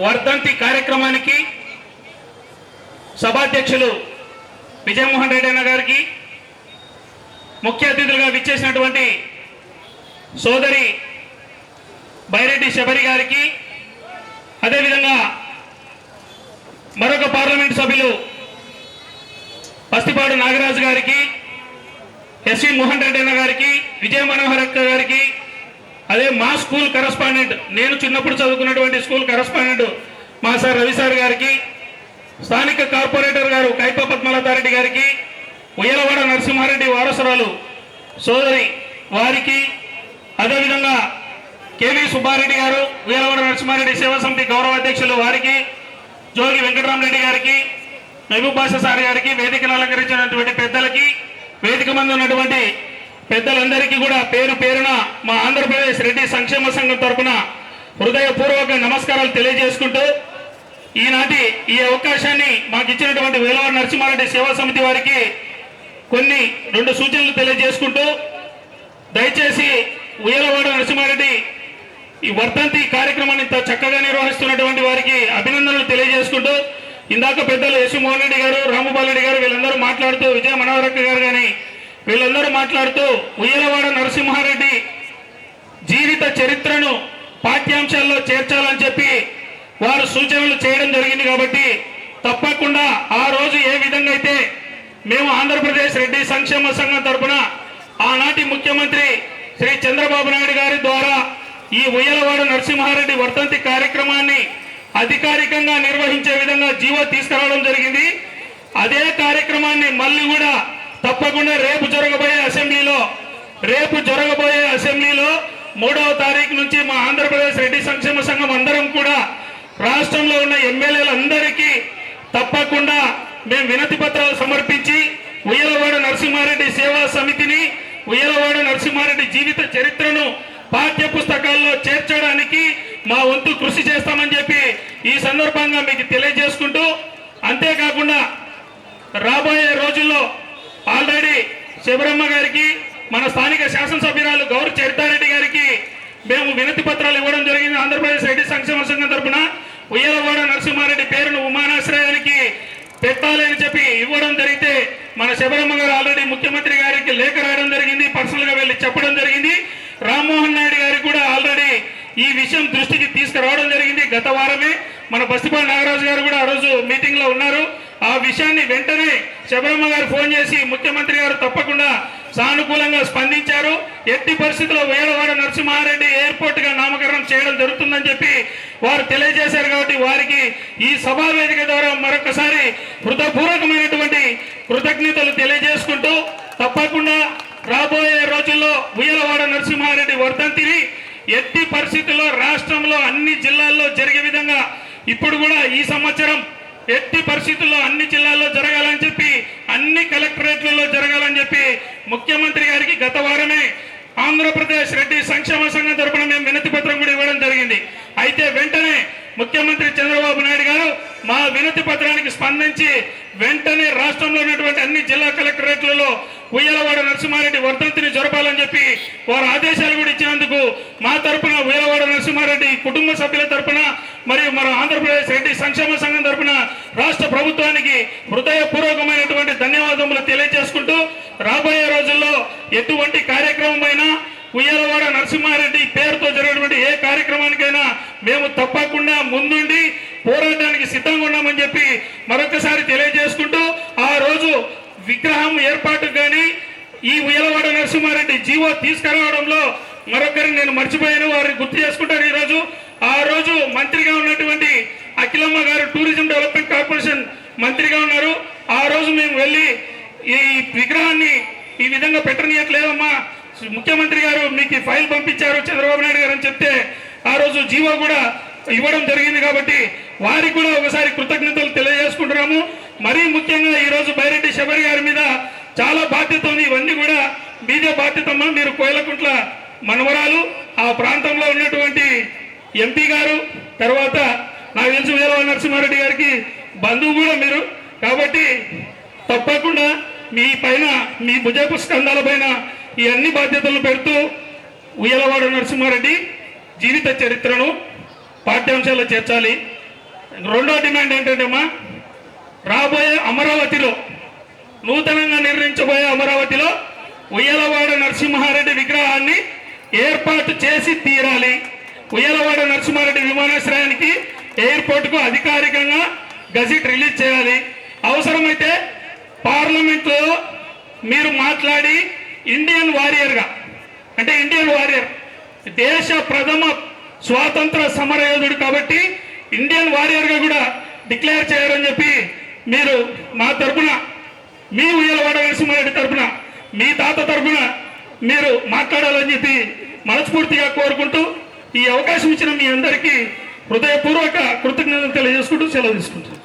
వర్ధంతి కార్యక్రమానికి సభాధ్యక్షులు విజయమోహన్ రెడ్డి అన్న గారికి, ముఖ్య అతిథులుగా విచ్చేసినటువంటి సోదరి బైరెడ్డి శబరి గారికి, అదేవిధంగా మరొక పార్లమెంట్ సభ్యులు పస్తిపాడు నాగరాజు గారికి, ఎస్వి మోహన్ రెడ్డి అన్న గారికి, విజయ మనోహర్ అక్క గారికి, అదే మా స్కూల్ కరస్పాండెంట్, నేను చిన్నప్పుడు చదువుకున్నటువంటి స్కూల్ కరస్పాండెంట్ మా సార్ రవి సార్ గారికి, స్థానిక కార్పొరేటర్ గారు కైప పద్మలతారెడ్డి గారికి, ఉయ్యలవాడ నరసింహారెడ్డి వారసురాలు సోదరి వారికి, అదేవిధంగా కేవీ సుబ్బారెడ్డి గారు ఉయ్యలవాడ నరసింహారెడ్డి సేవా సమితి గౌరవ అధ్యక్షులు వారికి, జోగి వెంకటరామరెడ్డి గారికి, మహబూబ్ బాషా సార్ గారికి, వేదికను అలంకరించినటువంటి పెద్దలకి, వేదిక మంది ఉన్నటువంటి పెద్దలందరికీ కూడా పేరు పేరున మా ఆంధ్రప్రదేశ్ రెడ్డి సంక్షేమ సంఘం తరఫున హృదయపూర్వక నమస్కారాలు తెలియజేసుకుంటూ, ఈనాటి ఈ అవకాశాన్ని మాకు ఇచ్చినటువంటి ఉయ్యలవాడ నరసింహారెడ్డి సేవా సమితి వారికి కొన్ని 2 సూచనలు తెలియజేసుకుంటూ, దయచేసి ఉయ్యలవాడ నరసింహారెడ్డి ఈ వర్ధంతి కార్యక్రమాన్ని ఇంత చక్కగా నిర్వహిస్తున్నటువంటి వారికి అభినందనలు తెలియజేసుకుంటూ, ఇందాక పెద్దలు ఎస్వి మోహన్ రెడ్డి గారు, రామబాలరెడ్డి గారు వీళ్ళందరూ మాట్లాడుతూ, విజయ మనోహరక్క గారు కానీ వీళ్ళందరూ మాట్లాడుతూ ఉయ్యలవాడ నరసింహారెడ్డి జీవిత చరిత్రను పాఠ్యాంశాల్లో చేర్చాలని చెప్పి వారు సూచనలు చేయడం జరిగింది. కాబట్టి తప్పకుండా ఆ రోజు ఏ విధంగా అయితే మేము ఆంధ్రప్రదేశ్ రెడ్డి సంక్షేమ సంఘం తరఫున ఆనాటి ముఖ్యమంత్రి శ్రీ చంద్రబాబు నాయుడు గారి ద్వారా ఈ ఉయ్యలవాడ నరసింహారెడ్డి వర్ధంతి కార్యక్రమాన్ని అధికారికంగా నిర్వహించే విధంగా జీవో తీసుకురావడం జరిగింది. అదే కార్యక్రమాన్ని మళ్ళీ కూడా తప్పకుండా రేపు జరగబోయే అసెంబ్లీలో 3వ తారీఖు నుంచి మా ఆంధ్రప్రదేశ్ రెడ్డి సంక్షేమ సంఘం అందరం కూడా రాష్ట్రంలో ఉన్న ఎమ్మెల్యేలందరికీ తప్పకుండా మేము వినతి పత్రాలు సమర్పించి ఉయ్యలవాడ నరసింహారెడ్డి సేవా సమితిని, ఉయ్యలవాడ నరసింహారెడ్డి జీవిత చరిత్రను పాఠ్య పుస్తకాల్లో చేర్చడానికి మా వంతు కృషి చేస్తామని చెప్పి ఈ సందర్భంగా మీకు తెలియజేసుకుంటూ, అంతేకాకుండా రాబోయే రోజుల్లో ఆల్రెడీ శబరమ్మ గారికి, మన స్థానిక శాసనసభ్యురాలు గౌరవ చరితారెడ్డి గారికి మేము వినతి పత్రాలు ఇవ్వడం జరిగింది. ఆంధ్రప్రదేశ్ రెడ్డి సంక్షేమ సంఘం తరఫున ఉయ్యలవాడ నరసింహారెడ్డి పేరును విమానాశ్రయానికి పెట్టాలి అని చెప్పి ఇవ్వడం జరిగితే, మన శబరమ్మ గారు ఆల్రెడీ ముఖ్యమంత్రి గారికి లేఖ రాయడం జరిగింది, పర్సనల్ గా వెళ్ళి చెప్పడం జరిగింది. రామ్మోహన్ నాయుడు గారికి కూడా ఆల్రెడీ ఈ విషయం దృష్టికి తీసుకురావడం జరిగింది. గత వారమే మన పస్తిపాడు నాగరాజు గారు కూడా ఆ రోజు మీటింగ్ లో ఉన్నారు. ఆ విషయాన్ని వెంటనే శబరమ్మ గారు ఫోన్ చేసి ముఖ్యమంత్రి గారు తప్పకుండా సానుకూలంగా స్పందించారు. ఎట్టి పరిస్థితుల్లో ఉయ్యలవాడ నరసింహారెడ్డి ఎయిర్పోర్ట్ గా నామకరణం చేయడం జరుగుతుందని చెప్పి వారు తెలియజేశారు. కాబట్టి వారికి ఈ సభా వేదిక ద్వారా మరొకసారి హృదయపూర్వకమైనటువంటి కృతజ్ఞతలు తెలియజేసుకుంటూ, తప్పకుండా రాబోయే రోజుల్లో ఉయ్యలవాడ నరసింహారెడ్డి వర్ధంతిని ఎట్టి పరిస్థితుల్లో రాష్ట్రంలో అన్ని జిల్లాల్లో జరిగే విధంగా ఇప్పుడు కూడా ఈ సంవత్సరం ఎట్టి పరిస్థితుల్లో అన్ని జిల్లాల్లో జరగాలని చెప్పి, అన్ని కలెక్టరేట్లలో జరగాలని చెప్పి ముఖ్యమంత్రి గారికి గత వారమే ఆంధ్రప్రదేశ్ రెడ్డి సంక్షేమ సంఘం తరపున మేము వినతి పత్రం కూడా ఇవ్వడం జరిగింది. అయితే వెంటనే ముఖ్యమంత్రి చంద్రబాబు నాయుడు గారు మా వినతి పత్రానికి స్పందించి వెంటనే రాష్ట్రంలో ఉన్నటువంటి అన్ని జిల్లా కలెక్టరేట్లలో ఉయ్యలవాడ నరసింహారెడ్డి వర్ధంతిని జరపాలని చెప్పి వారు ఆదేశాలు కూడా ఇచ్చినందుకు మా తరపున ఉయ్యలవాడ నరసింహారెడ్డి కుటుంబ సభ్యుల తరపున మరియు మన ఆంధ్రప్రదేశ్ రెడ్డి సంక్షేమ సంఘం తరపున రాష్ట్ర ప్రభుత్వానికి హృదయపూర్వకమైనటువంటి ధన్యవాదములు తెలియజేసుకుంటూ, రాబోయే రోజుల్లో ఎటువంటి కార్యక్రమమైనా ఉయ్యలవాడ నరసింహారెడ్డి పేరుతో జరిగినటువంటి ఏ కార్యక్రమానికైనా మేము తప్పకుండా ముందుండి పోరాటానికి సిద్ధంగా ఉన్నామని చెప్పి మరొకసారి తెలియజేసుకుంటూ, ఆ రోజు విగ్రహం ఏర్పాటుకు కానీ ఈ ఉయ్యలవాడ నరసింహారెడ్డి జీవో తీసుకురావడంలో మరొకరిని నేను మర్చిపోయాను, వారిని గుర్తు చేసుకుంటాను. ఈరోజు ఆ రోజు మంత్రిగా ఉన్నటువంటి అఖిలమ్మ గారు టూరిజం డెవలప్మెంట్ కార్పొరేషన్ మంత్రిగా ఉన్నారు. ఆ రోజు మేము వెళ్ళి ఈ విగ్రహాన్ని ఈ విధంగా పెట్టనీయట్లేదమ్మా, ముఖ్యమంత్రి గారు మీకు ఫైల్ పంపించారు చంద్రబాబు నాయుడు గారు అని చెప్తే ఆ రోజు జీవో కూడా ఇవ్వడం జరిగింది. కాబట్టి వారికి కూడా ఒకసారి కృతజ్ఞతలు తెలియజేసుకుంటున్నాము. మరీ ముఖ్యంగా ఈ రోజు బైరెడ్డి శబరి గారి మీద చాలా బాధ్యత ఉంది. ఇవన్నీ కూడా మీదే బాధ్యతమ్మా. మీరు కోయలకుంట్ల మనవరాలు, ఆ ప్రాంతంలో ఉన్నటువంటి ఎంపీ గారు, తర్వాత నాకు తెలిసి ఉయ్యలవాడ నరసింహారెడ్డి గారికి బంధువు కూడా మీరు. కాబట్టి తప్పకుండా మీ పైన, మీ భుజపు స్కంధాల పైన ఈ అన్ని బాధ్యతలను పెడుతూ ఉయ్యలవాడ నరసింహారెడ్డి జీవిత చరిత్రను పాఠ్యాంశాల్లో చేర్చాలి. రెండో డిమాండ్ ఏంటంటేమ్మా, రాబోయే అమరావతిలో నూతనంగా నిర్మించబోయే అమరావతిలో ఉయ్యలవాడ నరసింహారెడ్డి విగ్రహాన్ని ఏర్పాటు చేసి తీరాలి. ఉయ్యలవాడ నరసింహారెడ్డి విమానాశ్రయానికి ఎయిర్పోర్టుకు అధికారికంగా గజెట్ రిలీజ్ చేయాలి. అవసరమైతే పార్లమెంట్లో మీరు మాట్లాడి ఇండియన్ వారియర్గా, అంటే ఇండియన్ వారియర్ దేశ ప్రథమ స్వాతంత్ర సమరయోధుడు కాబట్టి ఇండియన్ వారియర్గా కూడా డిక్లేర్ చేయాలని చెప్పి మీరు మా తరఫున, మీ ఉయ్యలవాడ నరసింహారెడ్డి తరఫున, మీ తాత తరఫున మీరు మాట్లాడాలని చెప్పి మనస్ఫూర్తిగా కోరుకుంటూ ఈ అవకాశం ఇచ్చిన మీ అందరికీ హృదయపూర్వక కృతజ్ఞతలు తెలియజేసుకుంటూ సెలవు తీసుకుంటున్నాను.